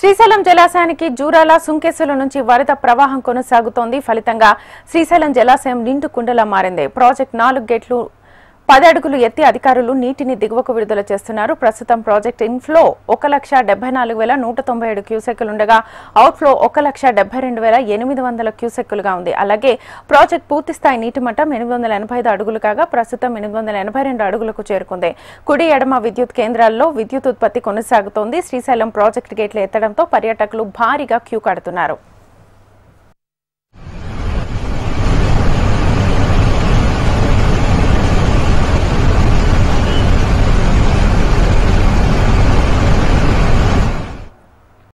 శ్రీశైలం జలాశయానికి జూరాల సుంకేశ్వల నుంచి వరద ప్రవాహం కొనసాగుతోంది. ఫలితంగా శ్రీశైలం జలాశయం నిండు కుండలా మారింది. ప్రాజెక్ట్ 4 గేట్లు 10 అడుగులు ఎత్తి అధికారులు నీటిని దిగువకు విడుదల చేస్తున్నారు. ప్రస్తుతం ప్రాజెక్ట్ ఇన్ఫ్లో 1,74,197 క్యూసెక్కులుండగా అవుట్ఫ్లో 1,72,800 క్యూసెక్కులుగా ఉంది. అలాగే ప్రాజెక్ట్ పూర్తిస్థాయి నీటి మట్టం 885 అడుగులు కాగా ప్రస్తుతం 882 అడుగులకు చేరుకుంది. కుడి ఎడమ విద్యుత్ కేంద్రాల్లో విద్యుత్ ఉత్పత్తి కొనసాగుతోంది. శ్రీశైలం ప్రాజెక్టు గేట్లు ఎత్తడంతో పర్యాటకులు భారీగా క్యూ కడుతున్నారు.